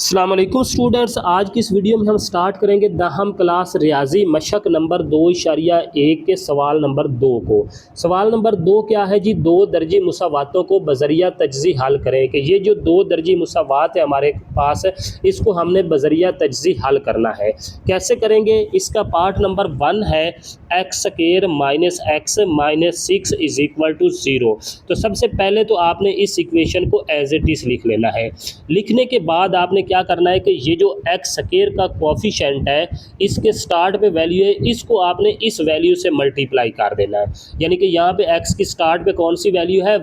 अस्सलाम वालेकुम स्टूडेंट्स, आज की इस वीडियो में हम स्टार्ट करेंगे दहम क्लास रियाजी मशक नंबर 2.1 के सवाल नंबर 2 को। सवाल नंबर 2 क्या है जी, दो दर्जी मुसावातों को बजरिया तजज़ी हल करें। कि ये जो दो दर्जी मुसावात है हमारे पास, इसको हमने बजरिया तजज़ी हल करना है। कैसे करेंगे? इसका पार्ट नंबर 1 है x square minus x minus 6 is equal to 0। तो सबसे पहले तो आपने इस इक्वेशन को एज इट इज़ लिख लेना है। लिखने के बाद आपने क्या करना है कि ये जो एक्स स्क्वायर का कोफिशिएंट है, इसके स्टार्ट पे वैल्यू है, इसको आपने इस वैल्यू से मल्टीप्लाई कर देना है। यानी कि यहाँ पे एक्स की स्टार्ट पे कौन सी वैल्यू है?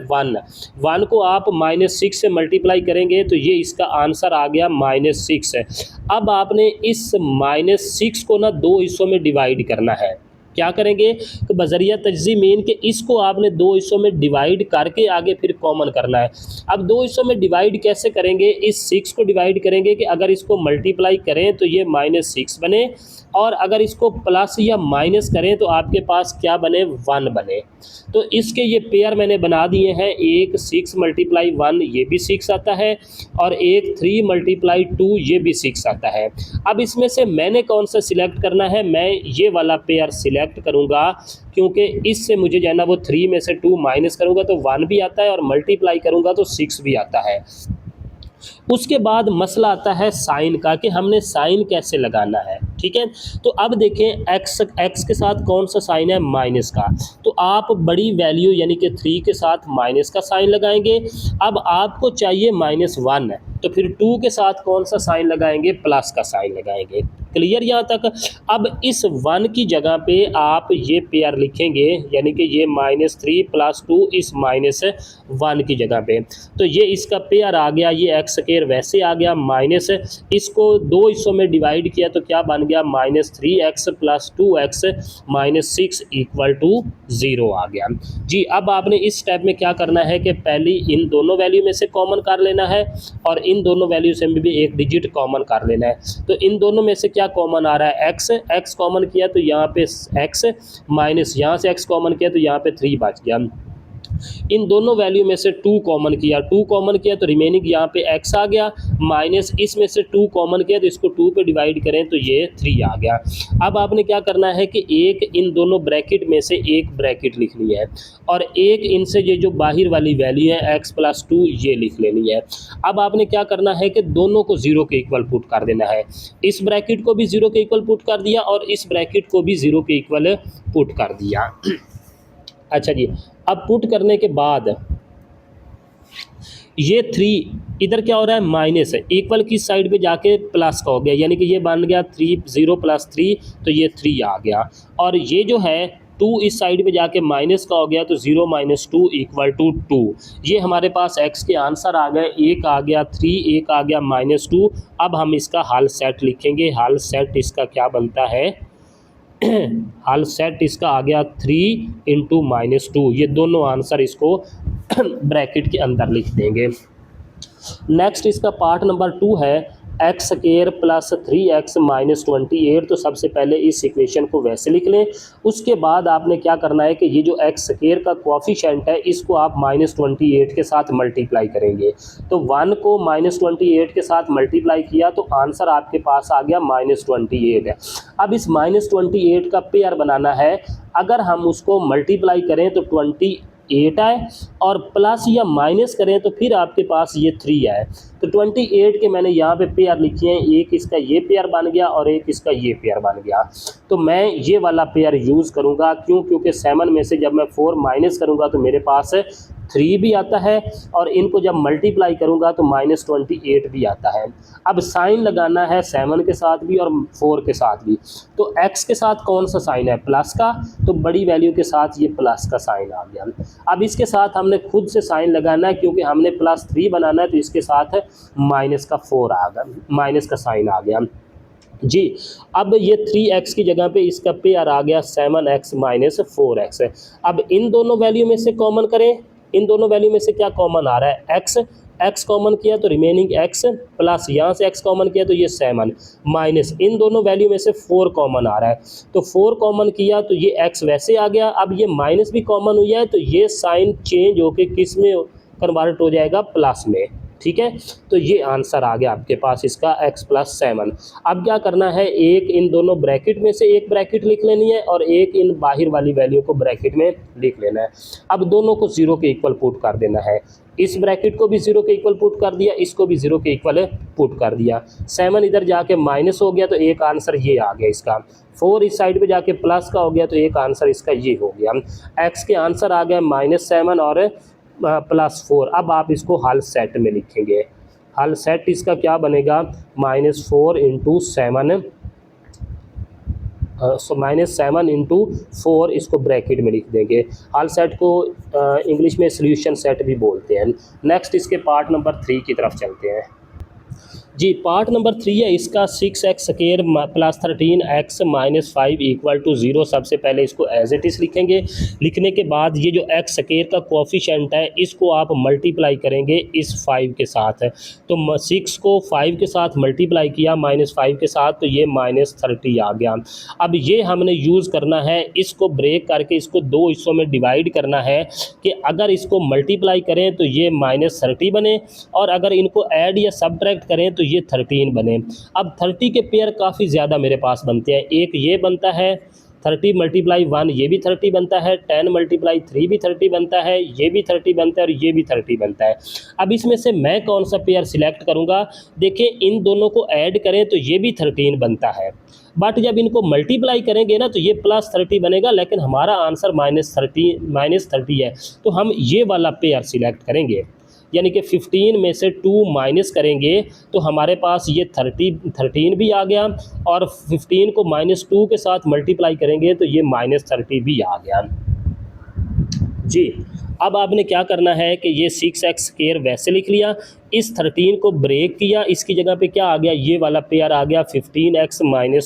1 को आप -6 से मल्टीप्लाई करेंगे तो ये इसका आंसर आ गया -6 है। अब आपने इस -6 को ना दो हिस्सों में डिवाइड करना है। क्या करेंगे कि बजरिया तजज़ी मीन के इसको आपने दो हिस्सों में डिवाइड करके आगे फिर कॉमन करना है। अब दो हिस्सों में डिवाइड कैसे करेंगे? इस 6 को डिवाइड करेंगे कि अगर इसको मल्टीप्लाई करें तो ये -6 बने, और अगर इसको प्लस या माइनस करें तो आपके पास क्या बने? 1 बने। तो इसके ये पेयर मैंने बना दिए हैं। एक 6 × 1 ये भी 6 आता है, और एक 3 × 2 ये भी 6 आता है। अब इसमें से मैंने कौन सा सिलेक्ट करना है? मैं ये वाला पेयर सिलेक्ट करूँगा, क्योंकि इससे मुझे जो है ना वो 3 में से 2 माइनस करूँगा तो 1 भी आता है, और मल्टीप्लाई करूँगा तो 6 भी आता है। उसके बाद मसला आता है साइन का, कि हमने साइन कैसे लगाना है। ठीक है, तो अब देखें एक्स के साथ कौन सा साइन है? माइनस का। तो आप बड़ी वैल्यू यानी कि 3 के साथ माइनस का साइन लगाएंगे। अब आपको चाहिए -1, तो फिर 2 के साथ कौन सा साइन लगाएंगे? प्लस का साइन लगाएंगे। क्लियर यहाँ तक? अब इस 1 की जगह पे आप ये पेयर लिखेंगे, यानी कि ये -3 + 2 इस -1 की जगह पे। तो ये इसका पेयर आ गया, ये एक्स स्क्वायर वैसे आ गया माइनस, इसको दो हिस्सों में डिवाइड किया तो क्या बन गया? -3x + 2x -6 = 0 आ गया जी। अब आपने इस स्टेप में क्या करना है कि पहली इन दोनों वैल्यू में से कॉमन कर लेना है, और इन दोनों वैल्यू से भी एक डिजिट कॉमन कर लेना है। तो इन दोनों में से क्या कॉमन आ रहा है? x कॉमन किया तो यहाँ पे x, माइनस यहाँ से x कॉमन किया तो यहाँ पे 3 बच गया। इन दोनों वैल्यू में से 2 कॉमन किया, 2 कॉमन किया तो रिमेनिंग यहाँ पे x आ गया, माइनस इसमें से 2 कॉमन किया तो इसको 2 पे डिवाइड करें तो ये 3 आ गया। अब आपने क्या करना है कि एक इन दोनों ब्रैकेट में से एक ब्रैकेट लिखनी है, और एक इनसे ये जो बाहर वाली वैल्यू है x + 2 ये लिख लेनी है। अब आपने क्या करना है कि दोनों को 0 के इक्वल पुट कर देना है। इस ब्रैकेट को भी 0 के इक्वल पुट कर दिया, और इस ब्रैकेट को भी 0 के इक्वल पुट कर दिया। अच्छा जी, अब पुट करने के बाद ये 3 इधर क्या हो रहा है? माइनस है, इक्वल की साइड पे जाके प्लस का हो गया, यानी कि ये बन गया 0 + 3, तो ये 3 आ गया। और ये जो है 2 इस साइड पे जाके माइनस का हो गया, तो 0 - 2 = 2। ये हमारे पास x के आंसर आ गए। एक आ गया 3, एक आ गया -2। अब हम इसका हल सेट लिखेंगे। हल सेट इसका क्या बनता है? हल सेट इसका आ गया 3 × -2। ये दोनों आंसर इसको ब्रैकेट के अंदर लिख देंगे। नेक्स्ट इसका पार्ट नंबर 2 है एक्स स्क्वायर + 3x - 28। तो सबसे पहले इस इक्वेशन को वैसे लिख लें। उसके बाद आपने क्या करना है कि ये जो एक्स स्क्वायर का कोफिशिएंट है, इसको आप -28 के साथ मल्टीप्लाई करेंगे। तो 1 को -28 के साथ मल्टीप्लाई किया तो आंसर आपके पास आ गया -28 है। अब इस -28 का पेयर बनाना है। अगर हम उसको मल्टीप्लाई करें तो 28 आए, और प्लस या माइनस करें तो फिर आपके पास ये 3 आए। तो 28 के मैंने यहाँ पे पेयर लिखे हैं। एक इसका ये पेयर बन गया, और एक इसका ये पेयर बन गया। तो मैं ये वाला पेयर यूज़ करूँगा। क्यों? क्योंकि 7 में से जब मैं 4 माइनस करूँगा तो मेरे पास 3 भी आता है, और इनको जब मल्टीप्लाई करूँगा तो -28 भी आता है। अब साइन लगाना है 7 के साथ भी और 4 के साथ भी। तो x के साथ कौन सा साइन है? प्लस का, तो बड़ी वैल्यू के साथ ये प्लस का साइन आ गया। अब इसके साथ हमने खुद से साइन लगाना है, क्योंकि हमने +3 बनाना है, तो इसके साथ -4 आ गया, माइनस का साइन आ गया जी। अब ये 3x की जगह पे इसका पेयर आ गया 7x - 4x। अब इन दोनों वैल्यू में से कॉमन करें। इन दोनों वैल्यू में से क्या कॉमन आ रहा है? x कॉमन किया तो रिमेनिंग x, प्लस यहाँ से x कॉमन किया तो ये 7, माइनस इन दोनों वैल्यू में से 4 कॉमन आ रहा है। तो 4 कॉमन किया तो ये x वैसे आ गया। अब ये माइनस भी कॉमन हुआ है, तो ये साइन चेंज होके किस में कन्वर्ट हो जाएगा? प्लस में। ठीक है, तो ये आंसर आ गया आपके पास इसका x+7। अब क्या करना है, एक इन दोनों ब्रैकेट में से एक ब्रैकेट लिख लेनी है और एक इन बाहर वाली वैल्यू को ब्रैकेट में लिख लेना है। अब दोनों को 0 के इक्वल पुट कर देना है। इस ब्रैकेट को भी 0 के इक्वल पुट कर दिया, इसको भी 0 के इक्वल पुट कर दिया। 7 इधर जाके माइनस हो गया तो एक आंसर ये आ गया इसका। 4 इस साइड पे जाके प्लस का हो गया तो एक आंसर इसका ये हो गया। x के आंसर आ गया -7 और +4। अब आप इसको हल सेट में लिखेंगे। हल सेट इसका क्या बनेगा, -4 × 7 -7 × 4 इसको ब्रैकेट में लिख देंगे। हल सेट को इंग्लिश में सॉल्यूशन सेट भी बोलते हैं। नेक्स्ट इसके पार्ट नंबर 3 की तरफ चलते हैं। जी, पार्ट नंबर 3 है इसका 6x² + 13x - 5 = 0। सबसे पहले इसको एज इट इज़ लिखेंगे। लिखने के बाद ये जो x² का कोफिशिएंट है इसको आप मल्टीप्लाई करेंगे इस 5 के साथ। तो 6 को 5 के साथ मल्टीप्लाई किया -5 के साथ, तो ये -30 आ गया। अब ये हमने यूज़ करना है, इसको ब्रेक करके इसको 2 हिस्सों में डिवाइड करना है कि अगर इसको मल्टीप्लाई करें तो ये -30 बने और अगर इनको ऐड या सब्ट्रैक्ट करें तो ये 13 बने। अब 30 के पेयर काफ़ी ज़्यादा मेरे पास बनते हैं। एक ये बनता है 30 × 1, ये भी 30 बनता है। 10 × 3 भी 30 बनता है, ये भी 30 बनता है और ये भी 30 बनता है। अब इसमें से मैं कौन सा पेयर सिलेक्ट करूँगा? देखिए, इन दोनों को ऐड करें तो ये भी 13 बनता है, बट जब इनको मल्टीप्लाई करेंगे ना तो ये +30 बनेगा, लेकिन हमारा आंसर -30 है। तो हम ये वाला पेयर सिलेक्ट करेंगे, यानी कि 15 में से 2 माइनस करेंगे तो हमारे पास ये 13 भी आ गया और 15 को -2 के साथ मल्टीप्लाई करेंगे तो ये -30 भी आ गया। जी, अब आपने क्या करना है कि ये 6x² वैसे लिख लिया, इस 13 को ब्रेक किया, इसकी जगह पे क्या आ गया, ये वाला पेयर आ गया 15x -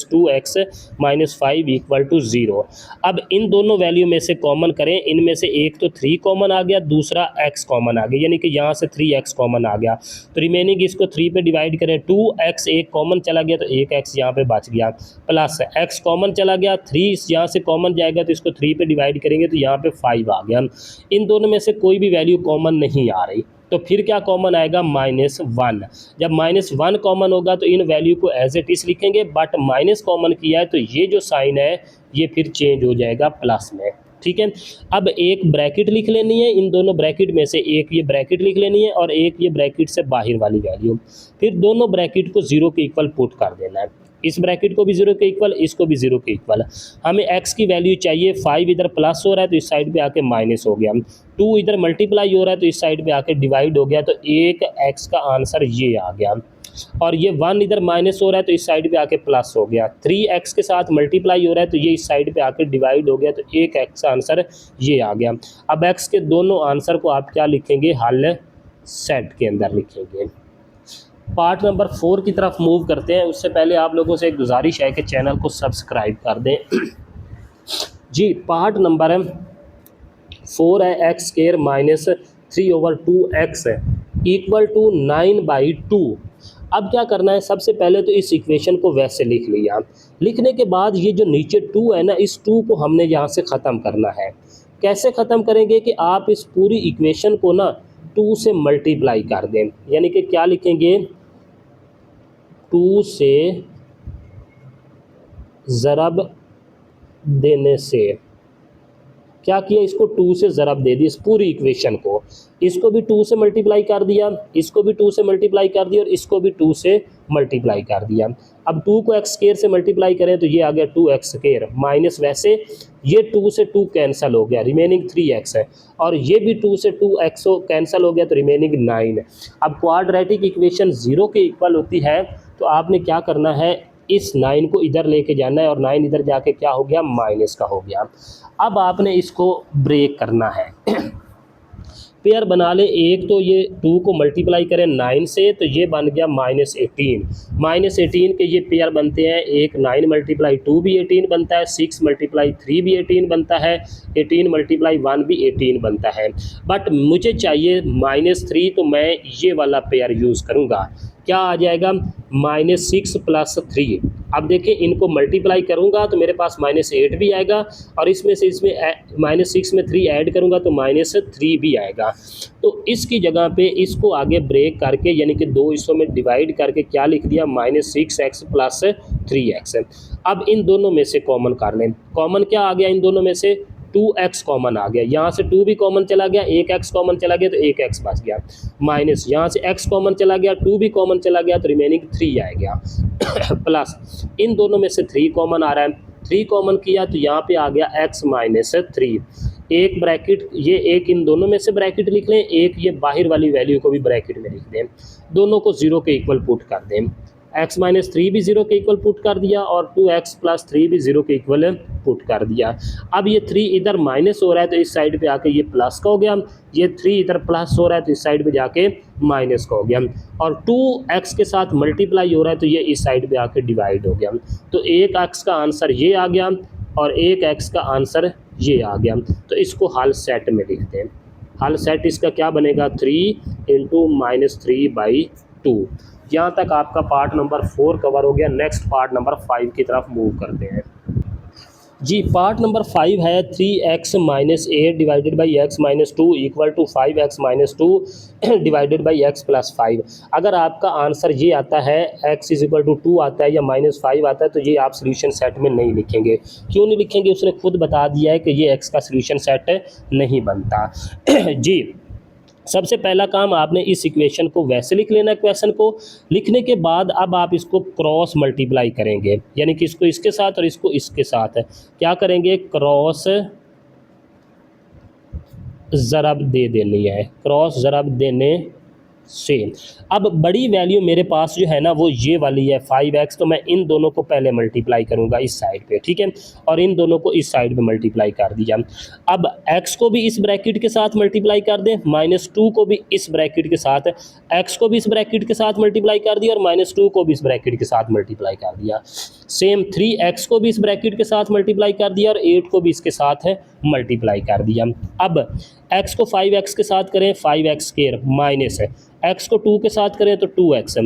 2x - 5 = 0। अब इन दोनों वैल्यू में से कॉमन करें, इनमें से एक तो 3 कॉमन आ गया, दूसरा x कॉमन आ गया, यानी कि यहाँ से 3x कॉमन आ गया। तो रिमेनिंग इसको 3 पे डिवाइड करें, 2x एक कॉमन चला गया तो एक x यहाँ पे बच गया, प्लस x कॉमन चला गया, 3 यहाँ से कॉमन जाएगा तो इसको 3 पे डिवाइड करेंगे तो यहाँ पे 5 आ गया। इन दोनों में से कोई भी वैल्यू कॉमन नहीं आ रही, तो फिर क्या कॉमन आएगा, -1। जब -1 कॉमन होगा तो इन वैल्यू को एज इट इज़ लिखेंगे, बट माइनस कॉमन किया है तो ये जो साइन है ये फिर चेंज हो जाएगा प्लस में। ठीक है, अब एक ब्रैकेट लिख लेनी है, इन दोनों ब्रैकेट में से एक ये ब्रैकेट लिख लेनी है और एक ये ब्रैकेट से बाहर वाली वैल्यू, फिर दोनों ब्रैकेट को 0 के इक्वल पुट कर देना है। इस ब्रैकेट को भी 0 के इक्वल, इसको भी 0 के इक्वल। हमें x की वैल्यू चाहिए, 5 इधर प्लस हो रहा है तो इस साइड पे आके माइनस हो गया, 2 इधर मल्टीप्लाई हो रहा है तो इस साइड पे आके डिवाइड हो गया, तो एक x का आंसर ये आ गया। और ये 1 इधर माइनस हो रहा है तो इस साइड पे आके प्लस हो गया, 3x के साथ मल्टीप्लाई हो रहा है तो ये इस साइड पे आके डिवाइड हो गया, तो एक x का आंसर ये आ गया। अब x के दोनों आंसर को आप क्या लिखेंगे, हल सेट के अंदर लिखेंगे। पार्ट नंबर 4 की तरफ मूव करते हैं। उससे पहले आप लोगों से एक गुजारिश है कि चैनल को सब्सक्राइब कर दें। जी, पार्ट नंबर 4 है x² - 3/2x = 9/2। अब क्या करना है, सबसे पहले तो इस इक्वेशन को वैसे लिख लिया। लिखने के बाद ये जो नीचे 2 है ना, इस 2 को हमने यहाँ से ख़त्म करना है। कैसे ख़त्म करेंगे कि आप इस पूरी इक्वेशन को ना 2 से मल्टीप्लाई कर दें, यानी कि क्या लिखेंगे, 2 से ज़रब देने से। क्या किया, इसको 2 से ज़रब दे दी इस पूरी इक्वेशन को, इसको भी 2 से मल्टीप्लाई कर दिया, इसको भी 2 से मल्टीप्लाई कर दिया और इसको भी 2 से मल्टीप्लाई कर दिया। अब 2 को x² से मल्टीप्लाई करें तो ये आ गया 2x² माइनस, वैसे ये 2 से 2 कैंसिल हो गया, रिमेनिंग 3x है, और ये भी 2 से 2x कैंसिल हो गया तो रिमेनिंग 9। अब क्वाड्रेटिक इक्वेशन 0 के इक्वल होती है, तो आपने क्या करना है, इस 9 को इधर लेके जाना है और 9 इधर जाके क्या हो गया, माइनस का हो गया। अब आपने इसको ब्रेक करना है। पेयर बना ले, एक तो ये 2 को मल्टीप्लाई करें 9 से तो ये बन गया -18। -18 के ये पेयर बनते हैं, एक 9 × 2 भी 18 बनता है, 6 × 3 भी 18 बनता है, 18 × 1 भी 18 बनता है। बट मुझे चाहिए -3, तो मैं ये वाला पेयर यूज़ करूँगा। क्या आ जाएगा, -6 + 3। अब देखिए इनको मल्टीप्लाई करूँगा तो मेरे पास -8 भी आएगा, और इसमें से इसमें -6 में 3 ऐड करूँगा तो -3 भी आएगा। तो इसकी जगह पे इसको आगे ब्रेक करके यानी कि 2 हिस्सों में डिवाइड करके क्या लिख दिया, -6x + 3x। अब इन दोनों में से कॉमन कर लें। कॉमन क्या आ गया इन दोनों में से, 2x कॉमन आ गया, यहाँ से 2 भी कॉमन चला गया, 1x कॉमन चला गया तो 1x बच गया, माइनस यहाँ से x कॉमन चला गया, 2 भी कॉमन चला गया तो रिमेनिंग 3 आ गया प्लस इन दोनों में से 3 कॉमन आ रहा है, 3 कॉमन किया तो यहाँ पे आ गया x - 3। एक ब्रैकेट ये एक इन दोनों में से ब्रैकेट लिख लें, एक ये बाहर वाली वैल्यू को भी ब्रैकेट में लिख दें, दोनों को 0 के इक्वल पुट कर दें। x - 3 भी 0 के इक्वल पुट कर दिया और 2x + 3 भी 0 के इक्वल पुट कर दिया। अब ये 3 इधर माइनस हो रहा है तो इस साइड पे आके ये प्लस का हो गया, ये 3 इधर प्लस हो रहा है तो इस साइड पे जाके माइनस का हो गया, और 2x के साथ मल्टीप्लाई हो रहा है तो ये इस साइड पे आके डिवाइड हो गया। तो एक x का आंसर ये आ गया और एक x का आंसर ये आ गया। तो इसको हल सेट में लिखते हैं। हल सेट इसका क्या बनेगा, 3 × -3/2। यहाँ तक आपका पार्ट नंबर 4 कवर हो गया। नेक्स्ट पार्ट नंबर 5 की तरफ मूव करते हैं। जी पार्ट नंबर 5 है 3x - 8 divided by x - 2 equal to 5x - 2 divided by x + 5। अगर आपका आंसर ये आता है x = 2 आता है या -5 आता है तो ये आप सोल्यूशन सेट में नहीं लिखेंगे। क्यों नहीं लिखेंगे, उसने खुद बता दिया है कि ये x का सोल्यूशन सेट नहीं बनता जी सबसे पहला काम आपने इस इक्वेशन को वैसे लिख लेना है। क्वेश्चन को लिखने के बाद अब आप इसको क्रॉस मल्टीप्लाई करेंगे, यानी कि इसको इसके साथ और इसको इसके साथ क्या करेंगे, क्रॉस ज़रब दे देनी है, क्रॉस ज़रब देने से अब बड़ी वैल्यू मेरे पास जो है ना वो ये वाली है 5x, तो मैं इन दोनों को पहले मल्टीप्लाई करूंगा इस साइड पे, ठीक है, और इन दोनों को इस साइड पे मल्टीप्लाई कर दिया। अब x को भी इस ब्रैकेट के साथ मल्टीप्लाई कर दें, -2 को भी इस ब्रैकेट के साथ, x को भी इस ब्रैकेट के साथ मल्टीप्लाई कर दिया और -2 को भी इस ब्रैकेट के साथ मल्टीप्लाई कर दिया। सेम 3x को भी इस ब्रैकेट के साथ मल्टीप्लाई कर दिया और 8 को भी इसके साथ है मल्टीप्लाई कर दिया। अब x को 5x के साथ करें 5x² माइनस है, x को 2 के साथ करें तो 2x,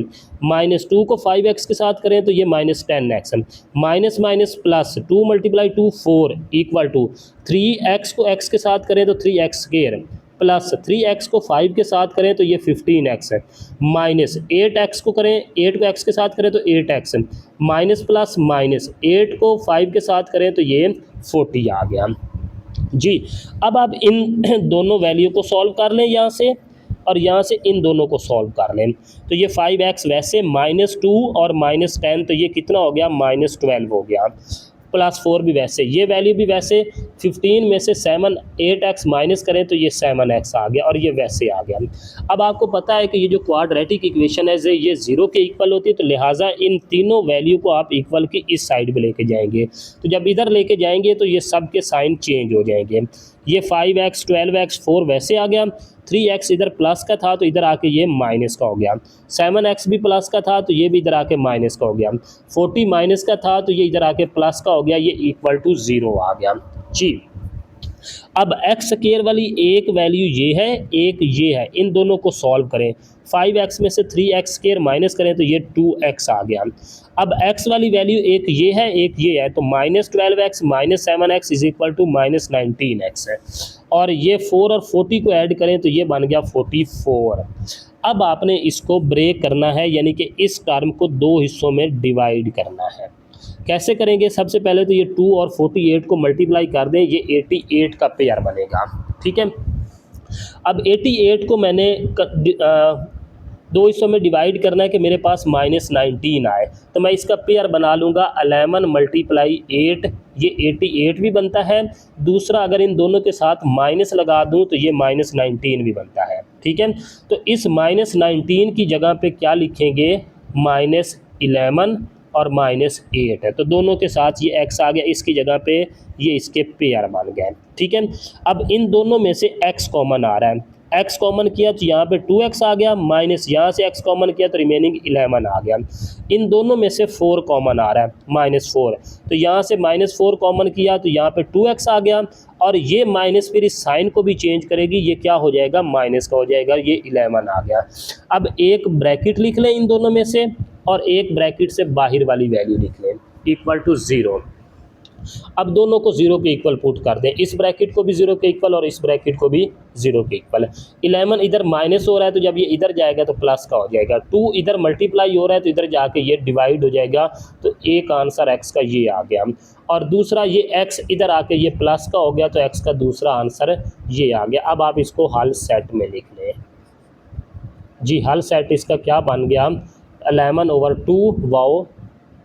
-2 को 5x के साथ करें तो ये -10x, minus minus plus 2 × 2 4 equal to 3x को x के साथ करें तो 3x² प्लस 3x को 5 के साथ करें तो ये 15x है, माइनस 8x को करें 8 को x के साथ करें तो 8x, माइनस प्लस माइनस 8 को 5 के साथ करें तो ये 40 आ गया जी। अब आप इन दोनों वैल्यू को सॉल्व कर लें यहाँ से और यहाँ से इन दोनों को सॉल्व कर लें तो ये 5x वैसे -2 और -10 तो ये कितना हो गया, -12 हो गया, +4 भी वैसे, ये वैल्यू भी वैसे, 15 में से 7 8x माइनस करें तो ये 7x आ गया और ये वैसे आ गया। अब आपको पता है कि ये जो क्वाड्रेटिक इक्वेशन है ये 0 के इक्वल होती है, तो लिहाजा इन तीनों वैल्यू को आप इक्वल की इस साइड पे लेके जाएंगे, तो जब इधर लेके जाएंगे तो ये सब के साइन चेंज हो जाएंगे। ये 5x 12x 4 वैसे आ गया, 3x इधर प्लस का था तो इधर आके ये माइनस का हो गया, 7x भी प्लस का था तो ये भी इधर आके माइनस का हो गया, 40 माइनस का था तो ये इधर आके प्लस का हो गया, ये इक्वल टू 0 आ गया जी। अब x² वाली एक वैल्यू ये है, एक ये है, इन दोनों को सॉल्व करें, 5x में से 3x² माइनस करें तो ये 2x आ गया। अब x वाली वैल्यू एक ये है, एक ये है, तो -12x -7x = -19x है, और ये 4 और 40 को ऐड करें तो ये बन गया 44। अब आपने इसको ब्रेक करना है, यानी कि इस टर्म को 2 हिस्सों में डिवाइड करना है। कैसे करेंगे, सबसे पहले तो ये 2 और 48 को मल्टीप्लाई कर दें, ये 88 का पेयर बनेगा, ठीक है। अब 88 को मैंने 2 हिस्सों में डिवाइड करना है कि मेरे पास -19 आए, तो मैं इसका पेयर बना लूँगा 11 × 8, ये 88 भी बनता है, दूसरा अगर इन दोनों के साथ माइनस लगा दूं तो ये -19 भी बनता है, ठीक है। तो इस -19 की जगह पे क्या लिखेंगे, -11 और -8 है, तो दोनों के साथ ये x आ गया, इसकी जगह पे ये इसके पेयर बन गए, ठीक है। अब इन दोनों में से x कॉमन आ रहा है, x कॉमन किया तो यहाँ पे 2x आ गया, माइनस यहाँ से x कॉमन किया तो रिमेनिंग 11 आ गया। इन दोनों में से 4 कॉमन आ रहा है, -4, तो यहाँ से -4 कॉमन किया तो यहाँ पे 2x आ गया, और ये माइनस फिर इस साइन को भी चेंज करेगी, ये क्या हो जाएगा, माइनस का हो जाएगा, ये 11 आ गया। अब एक ब्रैकेट लिख लें इन दोनों में से, और एक ब्रैकेट से बाहर वाली वैल्यू लिख लें इक्वल टू 0। अब दोनों को 0 के इक्वल पुट कर दें, इस ब्रैकेट को भी 0 के इक्वल और इस ब्रैकेट को भी 0 के इक्वल। 11 इधर माइनस हो रहा है तो जब ये इधर जाएगा तो प्लस का हो जाएगा, 2 इधर मल्टीप्लाई हो रहा है तो इधर जाके ये डिवाइड हो जाएगा, तो एक आंसर x का ये आ गया। और दूसरा ये x इधर आके ये प्लस का हो गया, तो x का दूसरा आंसर ये आ गया। अब आप इसको हल सेट में लिख लें जी, हल सेट इसका क्या बन गया, 11/2 वाओ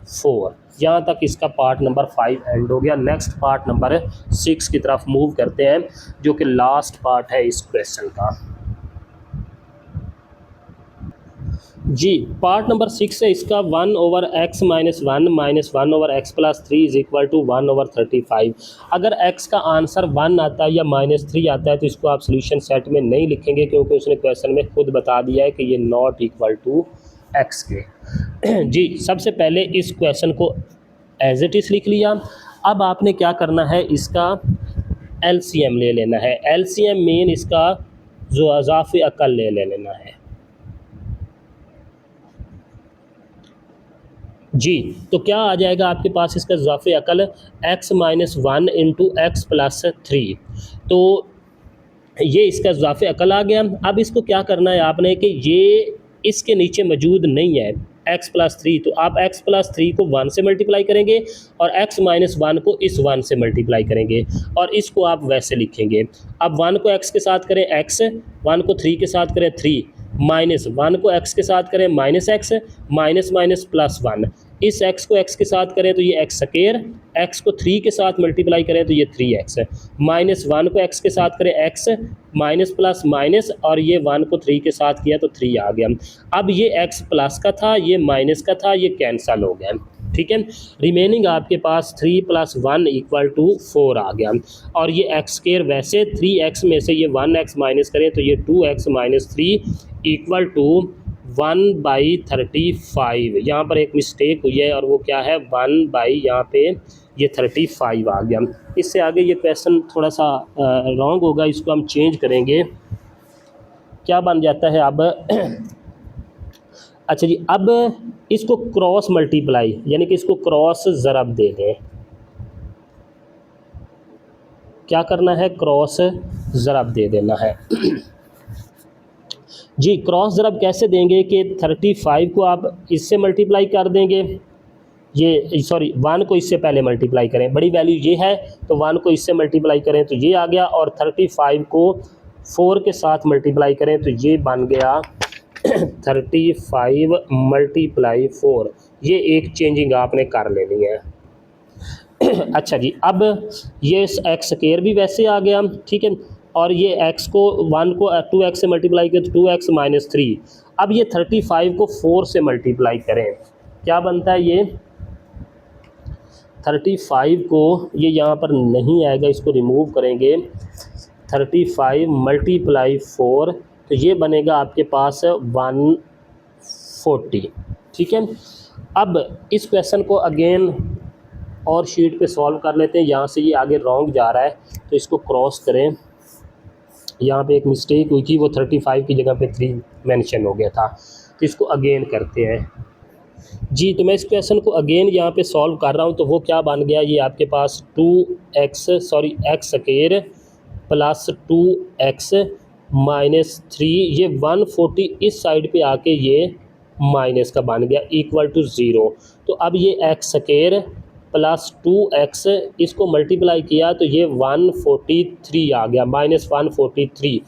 4। यहाँ तक इसका पार्ट नंबर 5 एंड हो गया। नेक्स्ट पार्ट नंबर 6 की तरफ मूव करते हैं, जो कि लास्ट पार्ट है इस क्वेश्चन का जी। पार्ट नंबर 6 है इसका, 1/x - 1 - 1/x + 3 = 1/35। अगर x का आंसर 1 आता है या -3 आता है तो इसको आप सोल्यूशन सेट में नहीं लिखेंगे, क्योंकि उसने क्वेश्चन में खुद बता दिया है कि ये नॉट इक्वल टू x के जी। सबसे पहले इस क्वेश्चन को एज इट इज़ लिख लिया। अब आपने क्या करना है, इसका LCM ले लेना है। LCM मीन इसका जो अज़ाफ़े अकल ले लेना है जी। तो क्या आ जाएगा आपके पास इसका इज़ाफ़े अकल, x - 1 × x + 3। तो ये इसका इज़ाफ़े अकल आ गया। अब इसको क्या करना है आपने कि ये इसके नीचे मौजूद नहीं है x + 3, तो आप x + 3 को 1 से मल्टीप्लाई करेंगे और x - 1 को इस 1 से मल्टीप्लाई करेंगे, और इसको आप वैसे लिखेंगे। अब 1 को x के साथ करें x, 1 को 3 के साथ करें 3, -1 को x के साथ करें -x, माइनस +1। इस x को x के साथ करें तो ये x², x को 3 के साथ मल्टीप्लाई करें तो ये 3x, -1 को x के साथ करें x, माइनस प्लस माइनस, और ये 1 को 3 के साथ किया तो 3 आ गया। अब ये x प्लस का था, ये माइनस का था, ये कैंसल हो गया, ठीक है। रिमेनिंग आपके पास 3 + 1 = 4 आ गया, और ये x² वैसे 3x में से ये 1x माइनस करें तो ये 2x - 3 = 1/35। यहाँ पर एक मिस्टेक हुई है, और वो क्या है, 1/ यहाँ पे ये 35 आ गया। इससे आगे ये क्वेश्चन थोड़ा सा रॉन्ग होगा, इसको हम चेंज करेंगे। क्या बन जाता है अब अच्छा जी, अब इसको क्रॉस मल्टीप्लाई, यानी कि इसको क्रॉस ज़रब दे दें। क्या करना है, क्रॉस ज़रब दे देना है जी। क्रॉस ज़रब कैसे देंगे कि 35 को आप इससे मल्टीप्लाई कर देंगे, ये सॉरी 1 को इससे पहले मल्टीप्लाई करें, बड़ी वैल्यू ये है तो 1 को इससे मल्टीप्लाई करें तो ये आ गया, और 35 को 4 के साथ मल्टीप्लाई करें तो ये बन गया 35 × 4। ये एक चेंजिंग आपने कर लेनी है अच्छा जी, अब ये x² भी वैसे आ गया, ठीक है, और ये x को 1 को 2x से मल्टीप्लाई किया तो 2x - 3। अब ये 35 को 4 से मल्टीप्लाई करें, क्या बनता है, ये 35 को, ये यहाँ पर नहीं आएगा, इसको रिमूव करेंगे, 35 × 4 तो ये बनेगा आपके पास 140, ठीक है। अब इस क्वेश्चन को अगेन और शीट पे सॉल्व कर लेते हैं। यहाँ से ये आगे रॉन्ग जा रहा है तो इसको क्रॉस करें, यहाँ पे एक मिस्टेक हुई थी, वो 35 की जगह पे 3 मेंशन हो गया था, तो इसको अगेन करते हैं जी। तो मैं इस क्वेश्चन को अगेन यहाँ पे सॉल्व कर रहा हूँ, तो वो क्या बन गया, ये आपके पास x² + 2x - 3, ये 140 इस साइड पे आके ये माइनस का बन गया, = 0। तो अब ये x² + 2x इसको मल्टीप्लाई किया तो ये 143 आ गया, -143।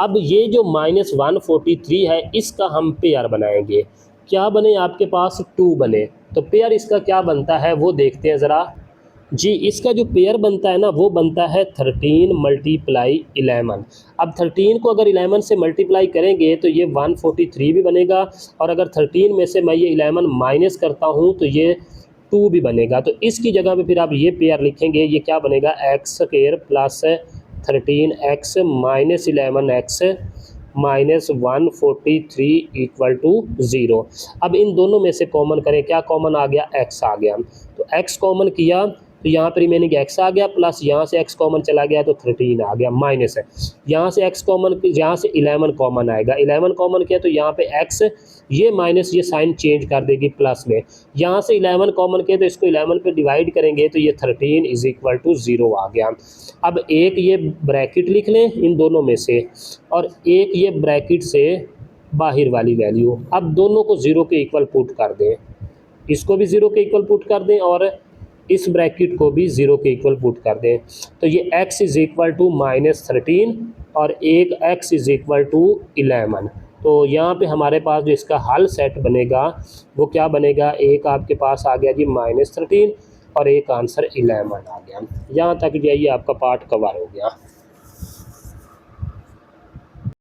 अब ये जो -143 है इसका हम पेयर बनाएंगे, क्या बने आपके पास, 2 बने, तो पेयर इसका क्या बनता है वो देखते हैं ज़रा जी। इसका जो पेयर बनता है ना, वो बनता है 13 × 11। अब 13 को अगर 11 से मल्टीप्लाई करेंगे तो ये 143 भी बनेगा, और अगर 13 में से मैं ये 11 माइनस करता हूँ तो ये 2 भी बनेगा। तो इसकी जगह पे फिर आप ये पेयर लिखेंगे, ये क्या बनेगा, x² + 13x minus 11x minus 143 equal to 0। अब इन दोनों में से कॉमन करें, क्या कॉमन आ गया, x आ गया। तो x कॉमन किया तो यहाँ पर रिमेनिंग x आ गया, प्लस यहाँ से x कॉमन चला गया तो 13 आ गया, माइनस है यहाँ से x कॉमन, यहाँ से 11 कॉमन आएगा, 11 कॉमन किया तो यहाँ पे x, ये माइनस ये साइन चेंज कर देगी प्लस में, यहाँ से 11 कॉमन किया तो इसको 11 पे डिवाइड करेंगे तो ये 13 इज इक्वल टू 0 आ गया। अब एक ये ब्रैकेट लिख लें इन दोनों में से, और एक ये ब्रैकेट से बाहर वाली वैल्यू, अब दोनों को 0 के इक्वल पुट कर दें, इसको भी 0 के इक्वल पुट कर दें और इस ब्रैकेट को भी 0 के इक्वल पुट कर दें। तो ये x इज़ इक्वल टू -13 और एक x इज़ इक्वल टू 11। तो यहाँ पे हमारे पास जो इसका हल सेट बनेगा वो क्या बनेगा, एक आपके पास आ गया जी -13 और एक आंसर 11 आ गया। यहाँ तक जो है ये आपका पार्ट कवर हो गया।